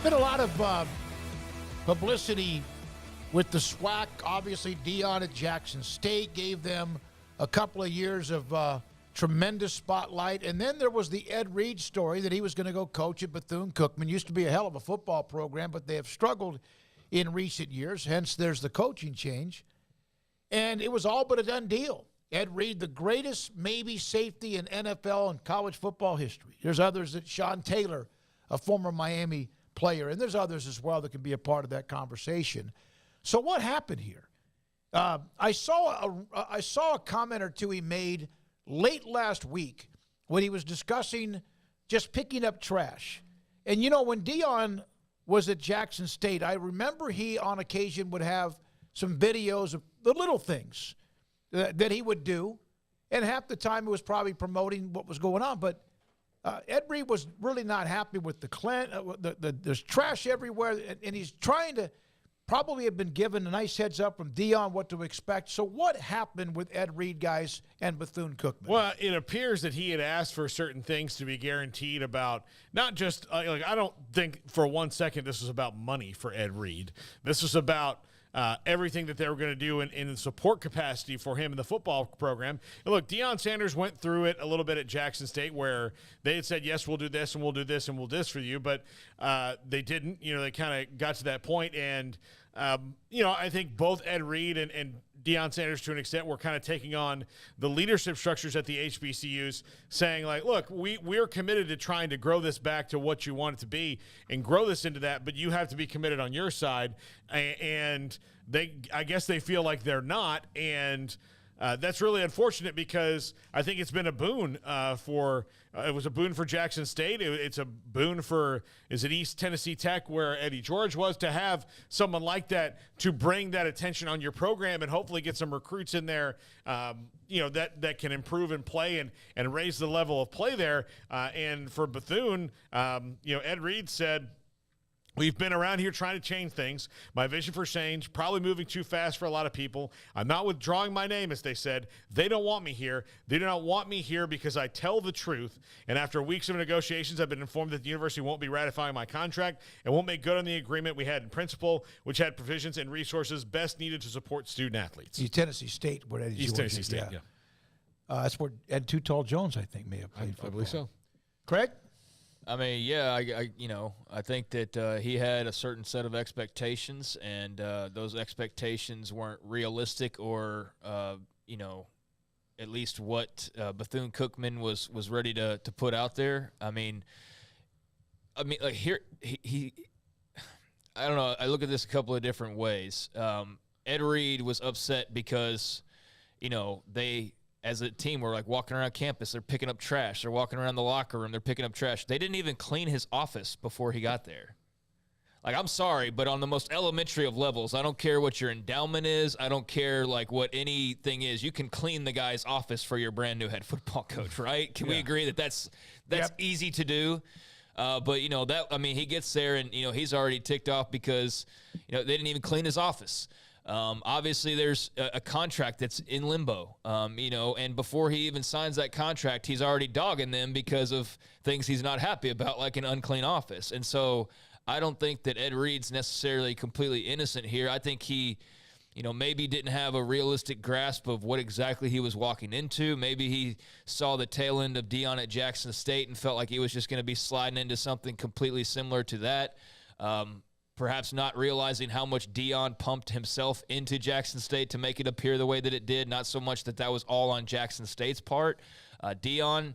Been a lot of publicity with the SWAC. Obviously, Deion at Jackson State gave them a couple of years of tremendous spotlight. And then there was the Ed Reed story that he was going to go coach at Bethune-Cookman. Used to be a hell of a football program, but they have struggled in recent years. Hence, there's the coaching change. And it was all but a done deal. Ed Reed, the greatest maybe safety in NFL and college football history. There's others, that Sean Taylor, a former Miami player, and there's others as well that can be a part of that conversation. So what happened here? I saw a comment or two he made late last week when he was discussing just picking up trash. And, you know, when Deion was at Jackson State, I remember he on occasion would have some videos of the little things that he would do. And half the time it was probably promoting what was going on. But Ed Reed was really not happy with there's trash everywhere. And he's trying to probably have been given a nice heads up from Deion what to expect. So what happened with Ed Reed, guys, and Bethune-Cookman? Well, it appears that he had asked for certain things to be guaranteed about not just I don't think for 1 second this was about money for Ed Reed. This was about everything that they were going to do in the support capacity for him in the football program. And look, Deion Sanders went through it a little bit at Jackson State where they had said, yes, we'll do this and we'll do this and we'll do this for you. But they didn't. You know, they kind of got to that point. And, I think both Ed Reed and Deion Sanders to an extent were kind of taking on the leadership structures at the HBCUs, saying like, look, we're committed to trying to grow this back to what you want it to be and grow this into that, but you have to be committed on your side. And I guess they feel like they're not. And that's really unfortunate because I think it's been a boon it was a boon for Jackson State. It's a boon for, is it East Tennessee Tech where Eddie George was, to have someone like that to bring that attention on your program and hopefully get some recruits in there, that can improve and play and raise the level of play there. And for Bethune, Ed Reed said, we've been around here trying to change things. My vision for change, probably moving too fast for a lot of people. I'm not withdrawing my name, as they said. They don't want me here. They do not want me here because I tell the truth. And after weeks of negotiations, I've been informed that the university won't be ratifying my contract and won't make good on the agreement we had in principle, which had provisions and resources best needed to support student athletes. East Tennessee State, where Eddie East George Tennessee is, State, yeah. That's where Ed Too Tall Jones, I think, may have played football. I believe so. Craig? I mean, yeah, I think that he had a certain set of expectations, and those expectations weren't realistic or, at least what Bethune-Cookman was ready to put out there. I mean, like here, he I don't know. I look at this a couple of different ways. Ed Reed was upset because, they, as a team, were like walking around campus. They're picking up trash. They're walking around the locker room. They're picking up trash. They didn't even clean his office before he got there. Like, I'm sorry, but on the most elementary of levels, I don't care what your endowment is. I don't care, like, what anything is. You can clean the guy's office for your brand new head football coach, right? Can we agree that that's easy to do? But, he gets there and, he's already ticked off because, they didn't even clean his office. Obviously, there's a contract that's in limbo, and before he even signs that contract, he's already dogging them because of things he's not happy about, like an unclean office. And so I don't think that Ed Reed's necessarily completely innocent here. I think he, maybe didn't have a realistic grasp of what exactly he was walking into. Maybe he saw the tail end of Deion at Jackson State and felt like he was just going to be sliding into something completely similar to that. Perhaps not realizing how much Deion pumped himself into Jackson State to make it appear the way that it did. Not so much that was all on Jackson State's part. Deion,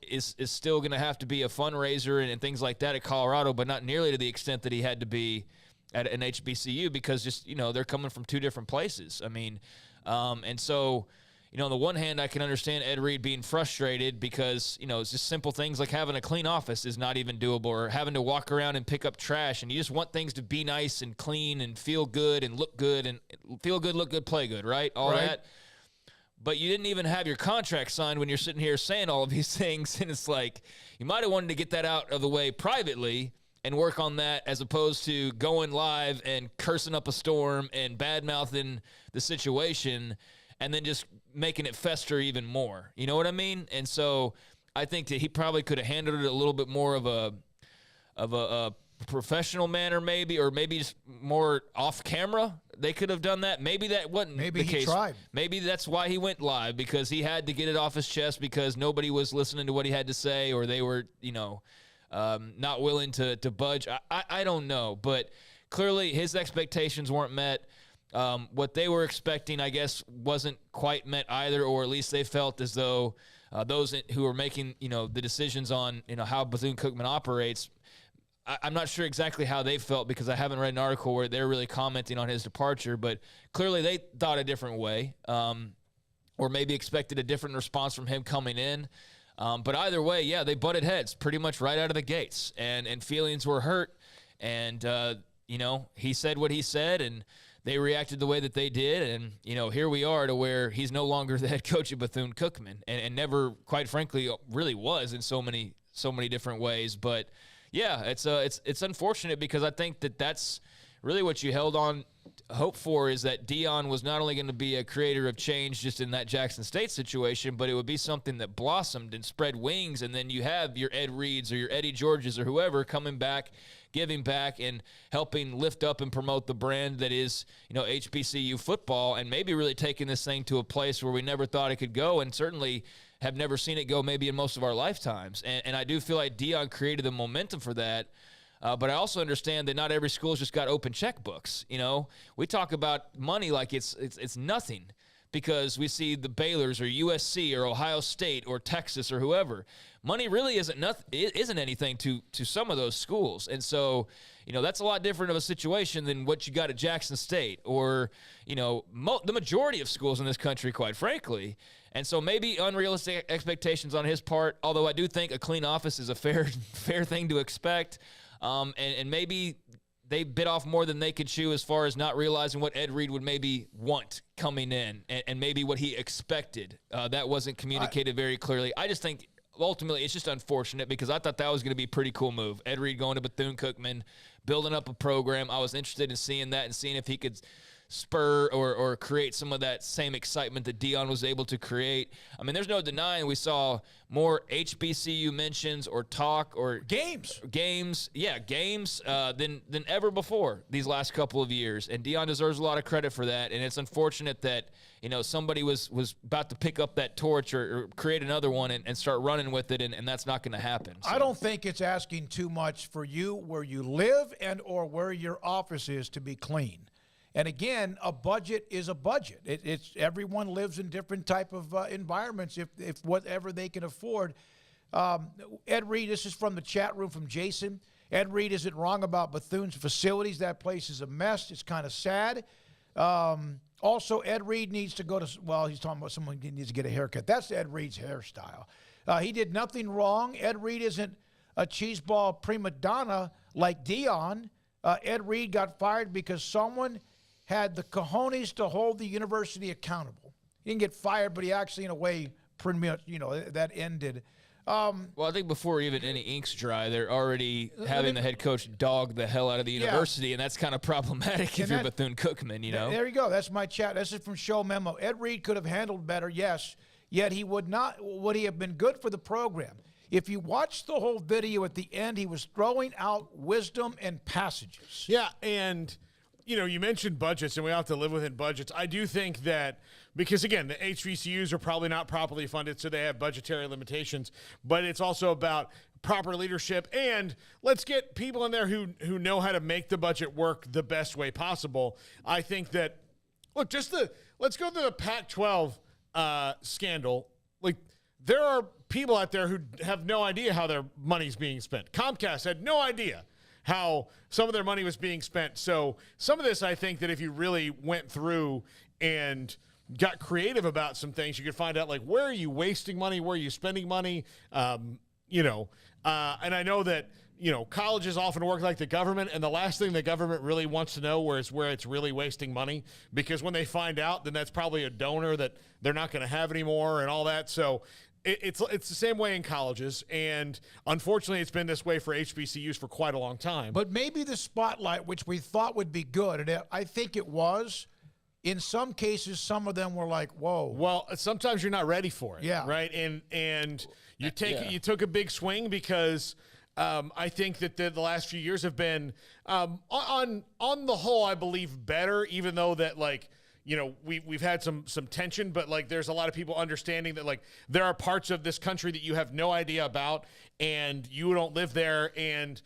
is still going to have to be a fundraiser and things like that at Colorado, but not nearly to the extent that he had to be at an HBCU because just, they're coming from two different places. I mean, and so, on the one hand, I can understand Ed Reed being frustrated because, it's just simple things like having a clean office is not even doable, or having to walk around and pick up trash, and you just want things to be nice and clean and feel good and look good and feel good, look good, play good, right? All right. That. But you didn't even have your contract signed when you're sitting here saying all of these things, and it's like you might have wanted to get that out of the way privately and work on that as opposed to going live and cursing up a storm and bad-mouthing the situation and then just making it fester even more. You know what I mean? And so I think that he probably could have handled it a little bit more of a professional manner, maybe, or maybe just more off camera. They could have done that. Maybe that wasn't Maybe the he case. tried. Maybe that's why he went live, because he had to get it off his chest because nobody was listening to what he had to say, or they were, not willing to budge. I don't know, but clearly his expectations weren't met. What they were expecting, I guess, wasn't quite met either, or at least they felt as though those who were making, the decisions on, how Bethune-Cookman operates, I'm not sure exactly how they felt because I haven't read an article where they're really commenting on his departure, but clearly they thought a different way, or maybe expected a different response from him coming in. But either way, yeah, they butted heads pretty much right out of the gates, and feelings were hurt. And, he said what he said, and they reacted the way that they did. And, here we are to where he's no longer the head coach of Bethune-Cookman, and never, quite frankly, really was in so many different ways. But yeah, it's unfortunate because I think that's really what you held on hope for, is that Deion was not only going to be a creator of change just in that Jackson State situation, but it would be something that blossomed and spread wings, and then you have your Ed Reeds or your Eddie Georges or whoever coming back, giving back, and helping lift up and promote the brand that is, HBCU football, and maybe really taking this thing to a place where we never thought it could go, and certainly have never seen it go maybe in most of our lifetimes. And I do feel like Deion created the momentum for that. But I also understand that not every school's just got open checkbooks. We talk about money like it's nothing, because we see the Baylors or USC or Ohio State or Texas or whoever. Money really isn't anything to some of those schools. And so, that's a lot different of a situation than what you got at Jackson State or, the majority of schools in this country, quite frankly. And so maybe unrealistic expectations on his part, although I do think a clean office is a fair thing to expect. And maybe they bit off more than they could chew as far as not realizing what Ed Reed would maybe want coming in, and maybe what he expected. That wasn't communicated very clearly. I just think ultimately it's just unfortunate, because I thought that was going to be a pretty cool move. Ed Reed going to Bethune-Cookman, building up a program. I was interested in seeing that and seeing if he could spur or create some of that same excitement that Deion was able to create. I mean, there's no denying we saw more HBCU mentions or talk or games than ever before these last couple of years. And Deion deserves a lot of credit for that. And it's unfortunate that, somebody was about to pick up that torch or create another one and start running with it, and that's not going to happen. So. I don't think it's asking too much for you where you live and or where your office is to be clean. And again, a budget is a budget. It's everyone lives in different type of environments if whatever they can afford. Ed Reed, this is from the chat room from Jason. Ed Reed isn't wrong about Bethune's facilities. That place is a mess. It's kind of sad. Also, Ed Reed needs to go to, he's talking about someone who needs to get a haircut. That's Ed Reed's hairstyle. He did nothing wrong. Ed Reed isn't a cheeseball prima donna like Deion. Ed Reed got fired because someone had the cojones to hold the university accountable. He didn't get fired, but he actually, in a way, pretty much, that ended. Well, I think before even any ink's dry, they're already having the head coach dog the hell out of the university, and that's kind of problematic if you're Bethune-Cookman, There you go. That's my chat. This is from Show Memo. Ed Reed could have handled better, yes, yet he would he have been good for the program? If you watch the whole video at the end, he was throwing out wisdom and passages. Yeah, and you mentioned budgets, and we have to live within budgets. I do think that because, again, the HBCUs are probably not properly funded, so they have budgetary limitations, but it's also about proper leadership, and let's get people in there who know how to make the budget work the best way possible. I think that, look, let's go to the Pac-12 scandal. Like, there are people out there who have no idea how their money's being spent. Comcast had no idea how some of their money was being spent. So some of this, I think that if you really went through and got creative about some things, you could find out, like, where are you wasting money? Where are you spending money? And I know that, colleges often work like the government, and the last thing the government really wants to know where it's really wasting money, because when they find out, then that's probably a donor that they're not going to have anymore and all that. So it's the same way in colleges, and unfortunately it's been this way for HBCUs for quite a long time. But maybe the spotlight, which we thought would be good, and I think it was, in some cases, some of them were like, whoa. Well, sometimes you're not ready for it. Yeah. Right? And you took a big swing because I think that the last few years have been, on the whole, I believe better, even though that, like, you know, we've had some tension, but like there's a lot of people understanding that like there are parts of this country that you have no idea about and you don't live there and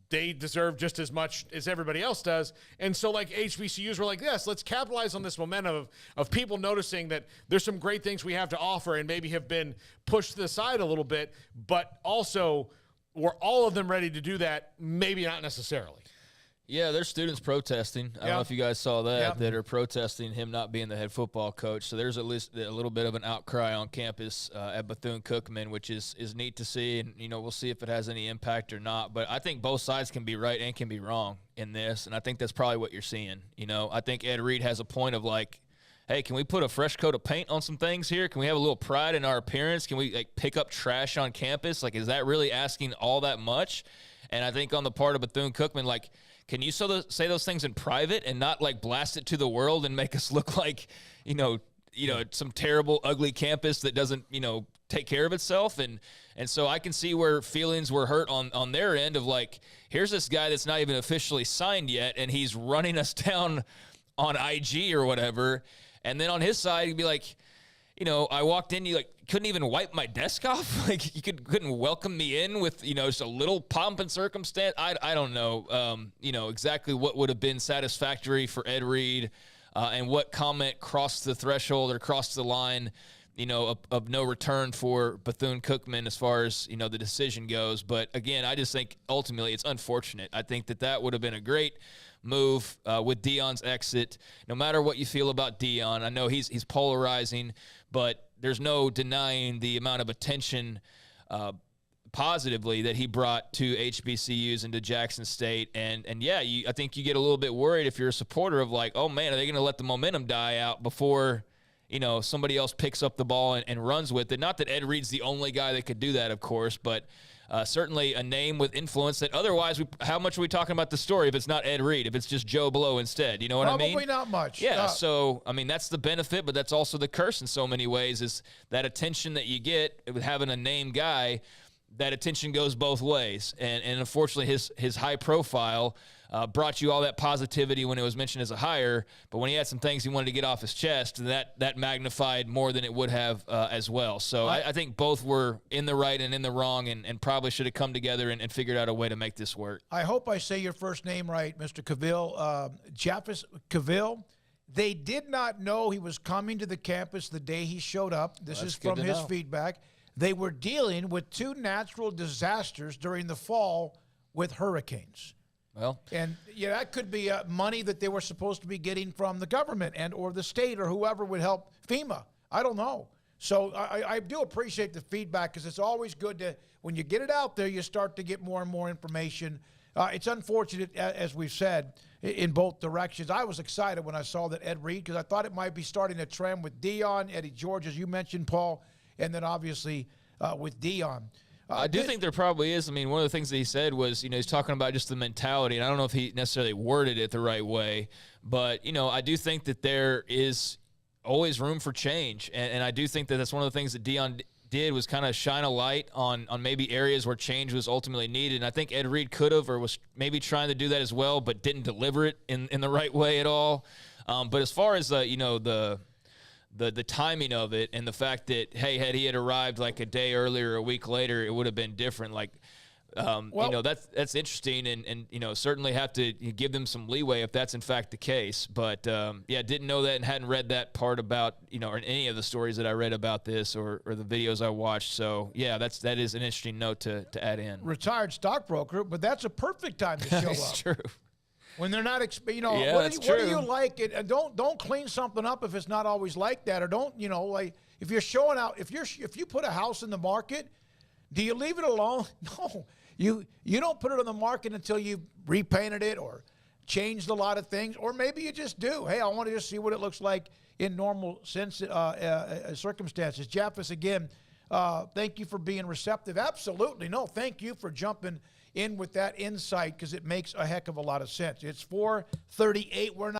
they deserve just as much as everybody else does. And so like HBCUs were like, yes, let's capitalize on this momentum of people noticing that there's some great things we have to offer and maybe have been pushed to the side a little bit, but also were all of them ready to do that? Maybe not necessarily. Yeah, there's students protesting. I don't know if you guys saw that, that are protesting him not being the head football coach. So there's at least a little bit of an outcry on campus at Bethune-Cookman, which is neat to see. And, you know, we'll see if it has any impact or not. But I think both sides can be right and can be wrong in this. And I think that's probably what you're seeing. You know, I think Ed Reed has a point of like, hey, can we put a fresh coat of paint on some things here? Can we have a little pride in our appearance? Can we like pick up trash on campus? Like, is that really asking all that much? And I think on the part of Bethune-Cookman, like, can you say those things in private and not like blast it to the world and make us look like, you know, some terrible, ugly campus that doesn't, you know, take care of itself? And so I can see where feelings were hurt on their end of like, here's this guy that's not even officially signed yet, and he's running us down on IG or whatever. And then on his side, he'd be like, you know, I walked in, you like couldn't even wipe my desk off. Like you couldn't welcome me in with, you know, just a little pomp and circumstance. I don't know, you know, exactly what would have been satisfactory for Ed Reed and what comment crossed the threshold or crossed the line, you know, of no return for Bethune-Cookman as far as, you know, the decision goes. But again, I just think ultimately it's unfortunate. I think that would have been a great move with Deion's exit. No matter what you feel about Deion, I know he's polarizing, but there's no denying the amount of attention positively that he brought to HBCUs and to Jackson State. And yeah, I think you get a little bit worried if you're a supporter of like, oh man, are they going to let the momentum die out before, you know, somebody else picks up the ball and runs with it? Not that Ed Reed's the only guy that could do that, of course, but certainly a name with influence that otherwise, how much are we talking about the story if it's not Ed Reed, if it's just Joe Blow instead? You know what I mean? Probably not much. Yeah, so, I mean, that's the benefit, but that's also the curse in so many ways is that attention that you get with having a name guy, that attention goes both ways. And unfortunately, his high profile brought you all that positivity when it was mentioned as a hire, but when he had some things he wanted to get off his chest, that magnified more than it would have as well. So I think both were in the right and in the wrong and probably should have come together and figured out a way to make this work. I hope I say your first name right, Mr. Cavill. Japhis Cavill. They did not know he was coming to the campus the day he showed up. This is from his feedback. They were dealing with 2 natural disasters during the fall with hurricanes. Well, and yeah, that could be money that they were supposed to be getting from the government and or the state or whoever would help FEMA. I don't know. So I do appreciate the feedback because it's always good to, when you get it out there, you start to get more and more information. It's unfortunate, as we've said, in both directions. I was excited when I saw that Ed Reed because I thought it might be starting a trend with Deion, Eddie George, as you mentioned, Paul, and then obviously with Deion. I do think there probably is. I mean, one of the things that he said was, you know, he's talking about just the mentality, and I don't know if he necessarily worded it the right way, but, you know, I do think that there is always room for change, and I do think that that's one of the things that Deion did was kind of shine a light on maybe areas where change was ultimately needed, and I think Ed Reed could have or was maybe trying to do that as well, but didn't deliver it in the right way at all. But as far as, you know, the timing of it and the fact that, hey, had he arrived like a day earlier, a week later, it would have been different. Like, you know, that's interesting and, you know, certainly have to give them some leeway if that's in fact the case. But, yeah, didn't know that and hadn't read that part about, you know, or any of the stories that I read about this or the videos I watched. So, yeah, that is an interesting note to add in. Retired stockbroker, but that's a perfect time to show up. That's true. When they're not, you know, yeah, what do you like? And don't clean something up if it's not always like that, or don't, you know, like if you're showing out, if you put a house in the market, do you leave it alone? No, you don't put it on the market until you've repainted it or changed a lot of things, or maybe you just do. Hey, I want to just see what it looks like in normal circumstances. Japhis, again, thank you for being receptive. Absolutely, no, thank you for jumping in with that insight because it makes a heck of a lot of sense. It's 4:38. We're not